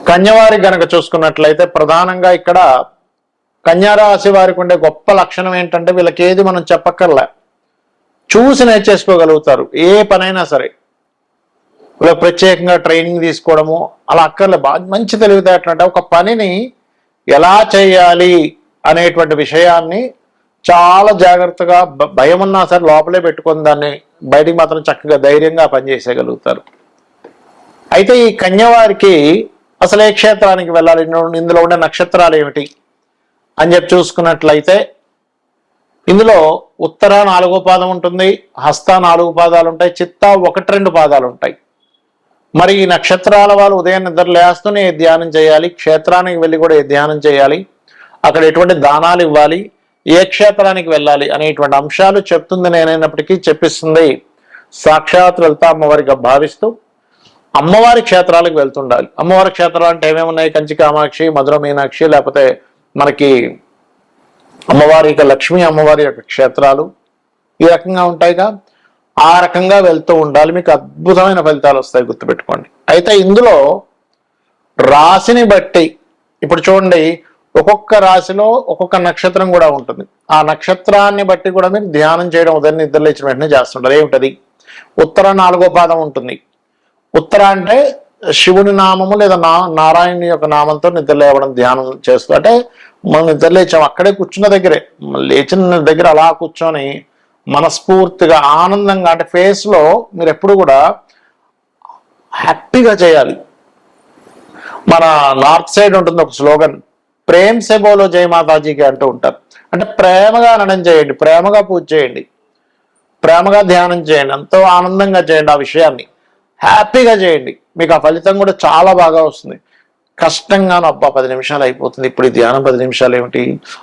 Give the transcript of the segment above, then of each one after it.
కన్యవారి గనక చూసుకున్నట్లయితే ప్రధానంగా ఇక్కడ కన్యారాశి వారికి ఉండే గొప్ప లక్షణం ఏంటంటే వీళ్ళకి ఏది మనం చెప్పక్కర్లే, చూసి నేర్చేసుకోగలుగుతారు ఏ పనైనా సరే. వీళ్ళకి ప్రత్యేకంగా ట్రైనింగ్ తీసుకోవడము అలా అక్కర్లే, బాగా మంచి తెలివితేటలంటే ఒక పనిని ఎలా చేయాలి అనేటువంటి విషయాన్ని చాలా జాగ్రత్తగా భయం ఉన్నా సరే లోపలే పెట్టుకొని దాన్ని బయటికి మాత్రం చక్కగా ధైర్యంగా పనిచేసేయగలుగుతారు. అయితే ఈ కన్యవారికి అసలు ఏ క్షేత్రానికి వెళ్ళాలి, ఇందులో ఉండే నక్షత్రాలు ఏమిటి అని చెప్పి చూసుకున్నట్లయితే ఇందులో ఉత్తర 4వ పాదం ఉంటుంది, హస్త 4 పాదాలు ఉంటాయి, చిత్త 1-2 పాదాలు ఉంటాయి. మరి ఈ నక్షత్రాల వాళ్ళు ఉదయం నిద్ర లేస్తూనే ధ్యానం చేయాలి, క్షేత్రానికి వెళ్ళి కూడా ధ్యానం చేయాలి, అక్కడ ఎటువంటి దానాలు ఇవ్వాలి, ఏ క్షేత్రానికి వెళ్ళాలి అనేటువంటి అంశాలు చెప్తుంది నేనైనప్పటికీ చెప్పిస్తుంది సాక్షాత్ లలిత అమ్మవారిగా భావిస్తూ అమ్మవారి క్షేత్రాలకు వెళ్తుండాలి. అమ్మవారి క్షేత్రాలు అంటే ఏమేమి ఉన్నాయి, కంచి కామాక్షి, మధుర మీనాక్షి, లేకపోతే మనకి అమ్మవారి యొక్క లక్ష్మీ అమ్మవారి యొక్క క్షేత్రాలు ఈ రకంగా ఉంటాయిగా, ఆ రకంగా వెళ్తూ ఉండాలి. మీకు అద్భుతమైన ఫలితాలు వస్తాయి, గుర్తుపెట్టుకోండి. అయితే ఇందులో రాశిని బట్టి ఇప్పుడు చూడండి, ఒక్కొక్క రాశిలో ఒక్కొక్క నక్షత్రం కూడా ఉంటుంది. ఆ నక్షత్రాన్ని బట్టి కూడా మీరు ధ్యానం చేయడం ఉదయం నిద్ర లేచిన వెంటనే చేస్తుంటారు. ఏమిటది? ఉత్తర 4వ పాదం ఉంటుంది. ఉత్తర అంటే శివుని నామము లేదా నారాయణుని యొక్క నామంతో నిద్ర లేవడం, ధ్యానం చేస్తూ. అంటే మనం నిద్ర లేచాం అక్కడే కూర్చున్న దగ్గరే, లేచిన దగ్గర అలా కూర్చొని మనస్ఫూర్తిగా ఆనందంగా, అంటే ఫేస్లో మీరు ఎప్పుడు కూడా హ్యాపీగా చేయాలి. మన నార్త్ సైడ్ ఉంటుంది ఒక స్లోగన్, ప్రేమ్ సే బోలో జై మాతాజీకి అంటూ ఉంటారు. అంటే ప్రేమగా అనడం చేయండి, ప్రేమగా పూజ చేయండి, ప్రేమగా ధ్యానం చేయండి, ఎంతో ఆనందంగా చేయండి. ఆ విషయాన్ని హ్యాపీగా చేయండి, మీకు ఆ ఫలితం కూడా చాలా బాగా వస్తుంది. కష్టంగాను అబ్బా 10 నిమిషాలు అయిపోతుంది, ఇప్పుడు ఈ ధ్యానం 10 నిమిషాలు ఏమిటి,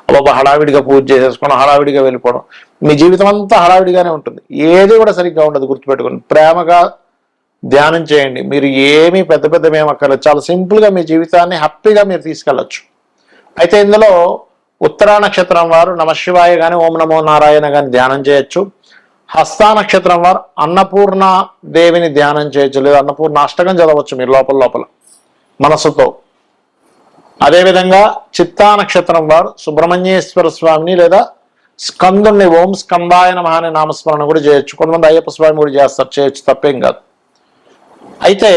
అబ్బా హడావిడిగా పూజ చేసేసుకోవడం, హడావిడిగా వెళ్ళిపోవడం, మీ జీవితం అంతా హడావిడిగానే ఉంటుంది, ఏది కూడా సరిగ్గా ఉండదు. గుర్తుపెట్టుకోండి, ప్రేమగా ధ్యానం చేయండి. మీరు ఏమీ పెద్ద పెద్ద మేము అక్కర్లేదు, చాలా సింపుల్గా మీ జీవితాన్ని హ్యాపీగా మీరు తీసుకెళ్ళచ్చు. అయితే ఇందులో ఉత్తరా నక్షత్రం వారు నమశివాయ కానీ ఓం నమో నారాయణ కానీ ధ్యానం చేయొచ్చు. హస్తా నక్షత్రం వారు అన్నపూర్ణ దేవిని ధ్యానం చేయొచ్చు, లేదా అన్నపూర్ణ అష్టకం చదవచ్చు మీరు లోపల మనసుతో. అదేవిధంగా చిత్తా నక్షత్రం వారు సుబ్రహ్మణ్యేశ్వర స్వామిని లేదా స్కందుని ఓం స్కందాయ నమః అనే నామస్మరణ కూడా చేయొచ్చు. కొంతమంది అయ్యప్ప స్వామి కూడా చేస్తారు, చేయొచ్చు, తప్పేం కాదు. అయితే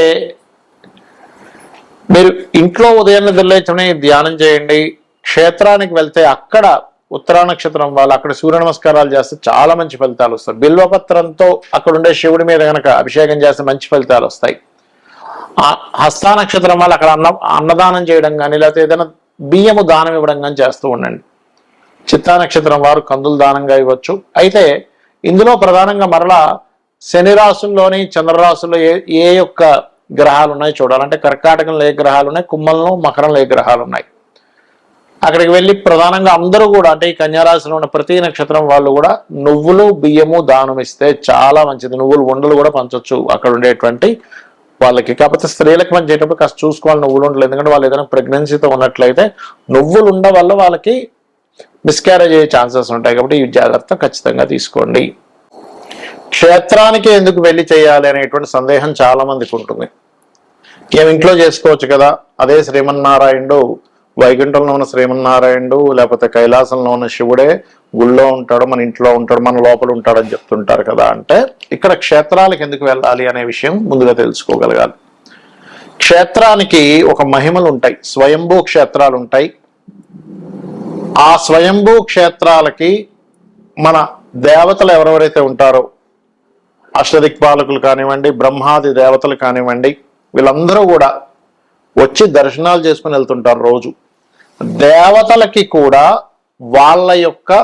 మీరు ఇంట్లో ఉదయం నిద్రలేచనే ధ్యానం చేయండి. క్షేత్రానికి వెళ్తే అక్కడ ఉత్తరా నక్షత్రం వాళ్ళు అక్కడ సూర్య నమస్కారాలు చేస్తే చాలా మంచి ఫలితాలు వస్తాయి. బిల్వపత్రంతో అక్కడ ఉండే శివుడి మీద కనుక అభిషేకం చేస్తే మంచి ఫలితాలు వస్తాయి. హస్తా నక్షత్రం వాళ్ళు అక్కడ అన్నదానం చేయడం కానీ లేకపోతే ఏదైనా బియ్యము దానం ఇవ్వడం కానీ చేస్తూ ఉండండి. చిత్తా నక్షత్రం వారు కందులు దానంగా ఇవ్వచ్చు. అయితే ఇందులో ప్రధానంగా మరలా శని రాశుల్లోని చంద్రరాశుల్లో ఏ యొక్క గ్రహాలు ఉన్నాయి చూడాలంటే కర్కాటకంలో ఏ గ్రహాలు ఉన్నాయి, కుంభంలో మకరంలో ఏ గ్రహాలు ఉన్నాయి. అక్కడికి వెళ్ళి ప్రధానంగా అందరూ కూడా అంటే ఈ కన్యారాశిలో ఉన్న ప్రతి నక్షత్రం వాళ్ళు కూడా నువ్వులు బియ్యము దానం ఇస్తే చాలా మంచిది. నువ్వులు ఉండలు కూడా పంచవచ్చు అక్కడ ఉండేటువంటి వాళ్ళకి. కాకపోతే స్త్రీలకు పంచేటప్పుడు కాస్త చూసుకోవాలి నువ్వులు ఉండలు, ఎందుకంటే వాళ్ళు ఏదైనా ప్రెగ్నెన్సీతో ఉన్నట్లయితే నువ్వులు ఉండ వల్ల వాళ్ళకి మిస్క్యారేజ్ అయ్యే ఛాన్సెస్ ఉంటాయి. కాబట్టి ఈ జాగ్రత్త ఖచ్చితంగా తీసుకోండి. క్షేత్రానికి ఎందుకు వెళ్ళి చేయాలి అనేటువంటి సందేహం చాలా మందికి ఉంటుంది. ఏమి ఇంట్లో చేసుకోవచ్చు కదా, అదే శ్రీమన్నారాయణుడు వైకుంఠంలో ఉన్న శ్రీమన్నారాయణుడు లేకపోతే కైలాసంలో ఉన్న శివుడే గుళ్ళో ఉంటాడు, మన ఇంట్లో ఉంటాడు, మన లోపల ఉంటాడు అని చెప్తుంటారు కదా. అంటే ఇక్కడ క్షేత్రాలకు ఎందుకు వెళ్ళాలి అనే విషయం ముందుగా తెలుసుకోగలగాలి. క్షేత్రానికి ఒక మహిమలు ఉంటాయి, స్వయంభూ క్షేత్రాలు ఉంటాయి. ఆ స్వయంభూ క్షేత్రాలకి మన దేవతలు ఎవరెవరైతే ఉంటారో అష్టదిక్పాలకులు కానివ్వండి, బ్రహ్మాది దేవతలు కానివ్వండి, వీళ్ళందరూ కూడా వచ్చి దర్శనాలు చేసుకుని వెళ్తుంటారు రోజు. దేవతలకి కూడా వాళ్ళ యొక్క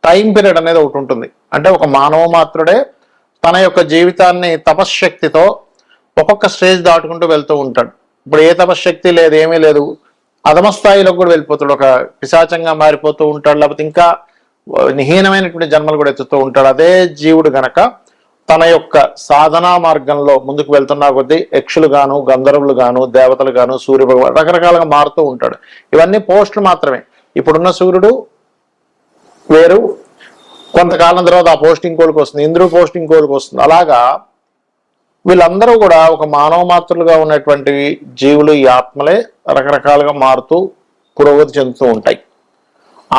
టైం పీరియడ్ అనేది ఒకటి ఉంటుంది. అంటే ఒక మానవ మాత్రుడే తన యొక్క జీవితాన్ని తపశ్శక్తితో ఒక్కొక్క స్టేజ్ దాటుకుంటూ వెళ్తూ ఉంటాడు. ఇప్పుడు ఏ తపశ్శక్తి లేదు, ఏమీ లేదు, అధమ స్థాయిలోకి కూడా వెళ్ళిపోతాడు, ఒక పిశాచంగా మారిపోతూ ఉంటాడు, లేకపోతే ఇంకా నిహీనమైనటువంటి జన్మలు కూడా ఎత్తుతూ ఉంటాడు. అదే జీవుడు గనక తన యొక్క సాధనా మార్గంలో ముందుకు వెళ్తున్నా కొద్దీ యక్షులు గాను, గంధర్వులు గాను, దేవతలు గాను, సూర్య భగవాన్ రకరకాలుగా మారుతూ ఉంటాడు. ఇవన్నీ పోస్టులు మాత్రమే. ఇప్పుడున్న సూర్యుడు వేరు, కొంతకాలం తర్వాత ఆ పోస్ట్ ఇంకోటికి వస్తుంది, ఇంద్రుడు పోస్ట్ ఇంకోటికి వస్తుంది. అలాగా వీళ్ళందరూ కూడా ఒక మానవ మాతృలుగా ఉన్నటువంటి జీవులు, ఈ ఆత్మలే రకరకాలుగా మారుతూ పురోగతి చెందుతూ ఉంటాయి.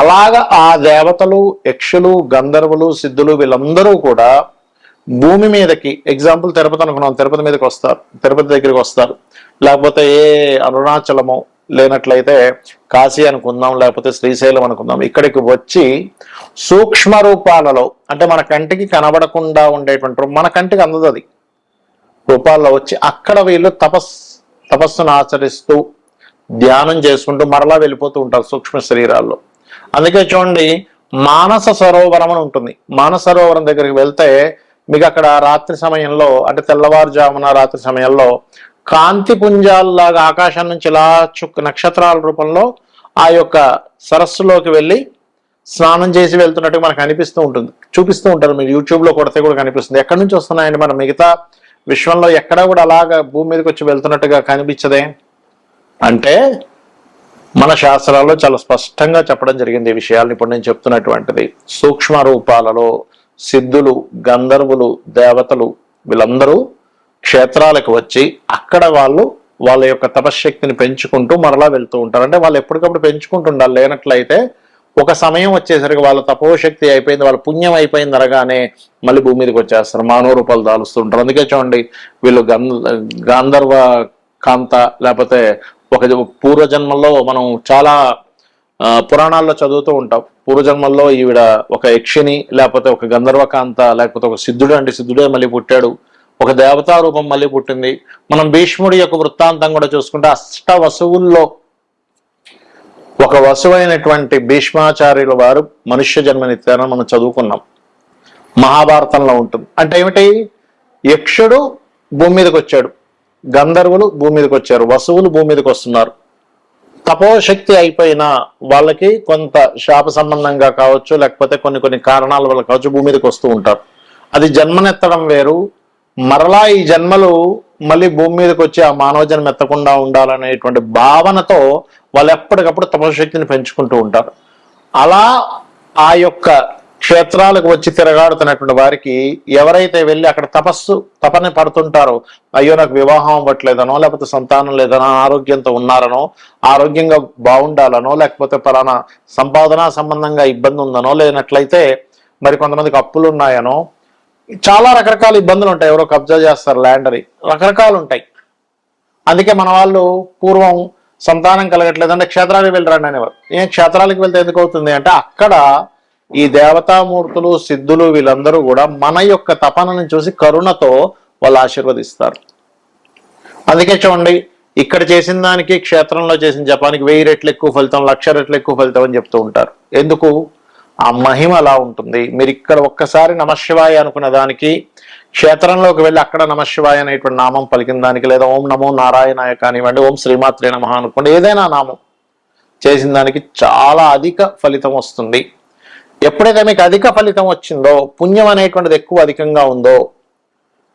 అలాగా ఆ దేవతలు, యక్షులు, గంధర్వులు, సిద్ధులు వీళ్ళందరూ కూడా భూమి మీదకి, ఎగ్జాంపుల్ తిరుపతి అనుకున్నాం, తిరుపతి మీదకి వస్తారు, తిరుపతి దగ్గరికి వస్తారు, లేకపోతే ఏ అరుణాచలము లేనట్లయితే కాశీ అనుకుందాం, లేకపోతే శ్రీశైలం అనుకుందాం, ఇక్కడికి వచ్చి సూక్ష్మ రూపాలలో, అంటే మన కంటికి కనబడకుండా ఉండేటువంటి, మన కంటికి అందదు అది, రూపాల్లో వచ్చి అక్కడ వీళ్ళు తపస్సును ఆచరిస్తూ ధ్యానం చేసుకుంటూ మరలా వెళ్ళిపోతూ ఉంటారు సూక్ష్మ శరీరాల్లో. అందుకే చూడండి, మానస సరోవరం అని ఉంటుంది. మానస సరోవరం దగ్గరికి వెళ్తే మీకు అక్కడ రాత్రి సమయంలో, అంటే తెల్లవారుజామున రాత్రి సమయంలో కాంతి పుంజాల్లాగా ఆకాశం నుంచి ఇలా నక్షత్రాల రూపంలో ఆ యొక్క సరస్సులోకి వెళ్ళి స్నానం చేసి వెళ్తున్నట్టు మనకు అనిపిస్తూ ఉంటుంది, చూపిస్తూ ఉంటారు. మీరు యూట్యూబ్లో కొడితే కూడా కనిపిస్తుంది. ఎక్కడి నుంచి వస్తున్నాయండి? మన మిగతా విశ్వంలో ఎక్కడా కూడా అలాగా భూమి మీదకి వచ్చి వెళ్తున్నట్టుగా కనిపించదే. అంటే మన శాస్త్రాల్లో చాలా స్పష్టంగా చెప్పడం జరిగింది ఈ విషయాలను. ఇప్పుడు నేను చెప్తున్నటువంటిది సూక్ష్మ రూపాలలో సిద్ధులు, గంధర్వులు, దేవతలు వీళ్ళందరూ క్షేత్రాలకు వచ్చి అక్కడ వాళ్ళ యొక్క తపశ్శక్తిని పెంచుకుంటూ మరలా వెళ్తూ ఉంటారు. అంటే వాళ్ళు ఎప్పటికప్పుడు పెంచుకుంటుండాలి. లేనట్లయితే ఒక సమయం వచ్చేసరికి వాళ్ళ తపోశక్తి అయిపోయింది, వాళ్ళ పుణ్యం అయిపోయింది అనగానే మళ్ళీ భూమి మీదకి వచ్చేస్తారు, మానవ రూపాలు దాలుస్తూ ఉంటారు. అందుకే చూడండి, వీళ్ళు గాంధర్వ కాంత, లేకపోతే ఒక పూర్వజన్మల్లో మనం చాలా పురాణాల్లో చదువుతూ ఉంటాం. పూర్వజన్మల్లో ఈవిడ ఒక యక్షిని, లేకపోతే ఒక గంధర్వకాంత, లేకపోతే ఒక సిద్ధుడు, అంటే సిద్ధుడే మళ్ళీ పుట్టాడు, ఒక దేవతా రూపం మళ్ళీ పుట్టింది. మనం భీష్ముడి యొక్క వృత్తాంతం కూడా చూసుకుంటే అష్ట వసువుల్లో ఒక వసువైనటువంటి భీష్మాచార్యుల వారు మనుష్య జన్మనిచ్చారని మనం చదువుకున్నాం, మహాభారతంలో ఉంటుంది. అంటే ఏమిటి? యక్షుడు భూమి మీదకి వచ్చాడు, గంధర్వులు భూమి మీదకి వచ్చారు, వసువులు భూమి మీదకి వస్తున్నారు. తపోశక్తి అయిపోయిన వాళ్ళకి కొంత శాప సంబంధంగా కావచ్చు, లేకపోతే కొన్ని కారణాల వల్ల కావచ్చు భూమి మీదకి వస్తూ ఉంటారు. అది జన్మనెత్తడం వేరు. మరలా ఈ జన్మలు మళ్ళీ భూమి మీదకి వచ్చి ఆ మానవ జన్మ ఎత్తకుండా ఉండాలనేటువంటి భావనతో వాళ్ళు ఎప్పటికప్పుడు తపశక్తిని పెంచుకుంటూ ఉంటారు. అలా ఆ యొక్క క్షేత్రాలకు వచ్చి తిరగాడుతున్నటువంటి వారికి ఎవరైతే వెళ్ళి అక్కడ తపని పడుతుంటారో, అయ్యో నాకు వివాహం అవ్వట్లేదనో, లేకపోతే సంతానం లేదనో, ఆరోగ్యంతో ఉన్నారనో, ఆరోగ్యంగా బాగుండాలనో, లేకపోతే పలానా సంపాదన సంబంధంగా ఇబ్బంది ఉందనో, లేనట్లయితే మరి కొంతమందికి అప్పులు ఉన్నాయనో, చాలా రకరకాల ఇబ్బందులు ఉంటాయి. ఎవరో కబ్జా చేస్తారు ల్యాండ్ అని, రకరకాలు ఉంటాయి. అందుకే మన వాళ్ళు పూర్వం సంతానం కలగట్లేదు అంటే క్షేత్రాలకు వెళ్ళరండి అనేవారు. క్షేత్రాలకు వెళ్తే ఎందుకు అవుతుంది అంటే అక్కడ ఈ దేవతామూర్తులు, సిద్ధులు వీళ్ళందరూ కూడా మన యొక్క తపనను చూసి కరుణతో వాళ్ళు ఆశీర్వదిస్తారు. అందుకే చూడండి, ఇక్కడ చేసిన దానికి క్షేత్రంలో చేసిన జపానికి 1000 రెట్లు ఎక్కువ ఫలితం, 1,00,000 రెట్లు ఎక్కువ ఫలితం అని చెప్తూ ఉంటారు. ఎందుకు? ఆ మహిమ అలా ఉంటుంది. మీరు ఇక్కడ ఒక్కసారి నమశివాయ అనుకున్న దానికి, క్షేత్రంలోకి వెళ్ళి అక్కడ నమశివాయ అనేటువంటి నామం పలికిన దానికి, లేదా ఓం నమో నారాయణాయ కానివ్వండి, ఓం శ్రీమాత్రే నమః అనుకోండి, ఏదైనా నామం చేసిన దానికి చాలా అధిక ఫలితం వస్తుంది. ఎప్పుడైతే మీకు అధిక ఫలితం వచ్చిందో, పుణ్యం అనేటువంటిది ఎక్కువ అధికంగా ఉందో,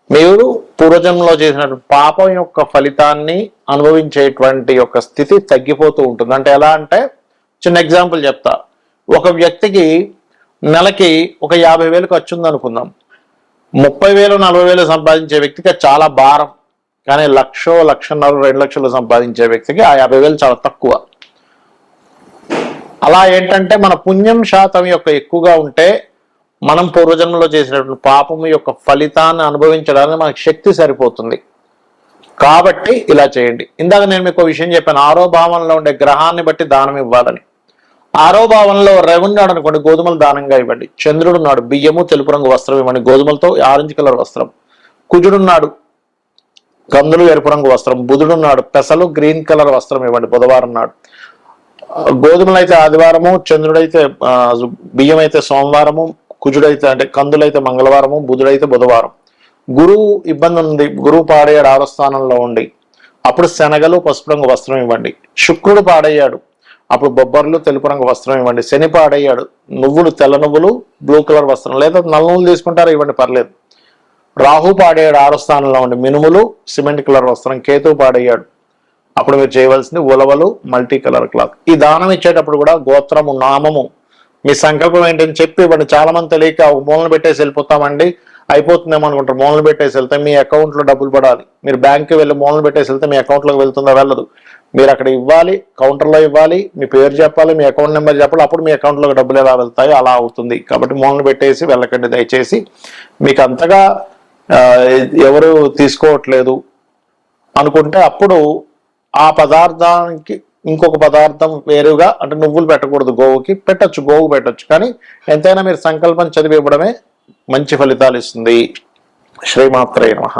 మీరు పూర్వజన్మలో చేసినటువంటి పాపం యొక్క ఫలితాన్ని అనుభవించేటువంటి యొక్క స్థితి తగ్గిపోతూ ఉంటుంది. అంటే ఎలా అంటే, చిన్న ఎగ్జాంపుల్ చెప్తా. ఒక వ్యక్తికి నెలకి ఒక 50,000 ఖర్చు ఉంది అనుకుందాం. 30,000, 40,000 సంపాదించే వ్యక్తికి చాలా భారం. కానీ 1,00,000, 1,50,000, 2 లక్షలు సంపాదించే వ్యక్తికి ఆ 50,000 చాలా తక్కువ. అలా ఏంటంటే మన పుణ్యం శాతం యొక్క ఎక్కువగా ఉంటే మనం పూర్వజన్మలో చేసినటువంటి పాపం యొక్క ఫలితాన్ని అనుభవించడానికి మనకు శక్తి సరిపోతుంది. కాబట్టి ఇలా చేయండి. ఇందాక నేను మీకు విషయం చెప్పాను, 6వ భావంలో ఉండే గ్రహాన్ని బట్టి దానం ఇవ్వాలని. 6వ భావంలో రవి ఉన్నాడు అనుకోండి, గోధుమలు దానంగా ఇవ్వండి. చంద్రుడు ఉన్నాడు, బియ్యము తెలుపు రంగు వస్త్రం ఇవ్వండి, గోధుమలతో ఆరెంజ్ కలర్ వస్త్రం. కుజుడున్నాడు, కందులు ఎరుపు రంగు వస్త్రం. బుధుడున్నాడు, పెసలు గ్రీన్ కలర్ వస్త్రం ఇవ్వండి బుధవారం నాడు. గోధుమలు అయితే ఆదివారము, చంద్రుడైతే బియ్యం అయితే సోమవారము, కుజుడైతే అంటే కందులైతే మంగళవారము, బుధుడైతే బుధవారం. గురువు ఇబ్బంది ఉంది, గురువు పాడయ్యాడు 6వ స్థానంలో ఉండి, అప్పుడు శనగలు పసుపు రంగు వస్త్రం ఇవ్వండి. శుక్రుడు పాడయ్యాడు, అప్పుడు బొబ్బర్లు తెలుపు రంగు వస్త్రం ఇవ్వండి. శని పాడయ్యాడు, నువ్వులు తెల్ల నువ్వులు బ్లూ కలర్ వస్త్రం, లేదా నల్ల నువ్వులు తీసుకుంటారు ఇవ్వండి, పర్లేదు. రాహు పాడయ్యాడు 6వ స్థానంలో ఉండి, మినుములు సిమెంట్ కలర్ వస్త్రం. కేతువు పాడయ్యాడు, అప్పుడు మీరు చేయవలసింది ఉలవలు మల్టీ కలర్ క్లాత్. ఈ దానం ఇచ్చేటప్పుడు కూడా గోత్రము, నామము, మీ సంకల్పం ఏంటని చెప్పి ఇవ్వండి. చాలా మంది తెలియక ఒక మూలన పెట్టేసి వెళ్ళిపోతామండి, అయిపోతుందేమో అనుకుంటారు. మూలన పెట్టేసి వెళ్తే మీ అకౌంట్లో డబ్బులు పడాలి. మీరు బ్యాంక్కి వెళ్ళి మూలన పెట్టేసి వెళ్తే మీ అకౌంట్లోకి వెళ్తుందా? వెళ్ళదు. మీరు అక్కడ ఇవ్వాలి, కౌంటర్లో ఇవ్వాలి, మీ పేరు చెప్పాలి, మీ అకౌంట్ నెంబర్ చెప్పాలి, అప్పుడు మీ అకౌంట్లోకి డబ్బులు ఎలా వెళ్తాయి? అలా అవుతుంది. కాబట్టి మూలన పెట్టేసి వెళ్ళకండి దయచేసి. మీకు అంతగా ఎవరు తీసుకోవట్లేదు అనుకుంటే అప్పుడు ఆ పదార్థానికి ఇంకొక పదార్థం వేరుగా, అంటే నువ్వులు పెట్టకూడదు, గోవుకి పెట్టచ్చు, గోవు పెట్టచ్చు. కానీ ఎంతైనా మీరు సంకల్పం చదివి ఇవ్వడమే మంచి ఫలితాలు ఇస్తుంది. శ్రీమాత్రే నమః.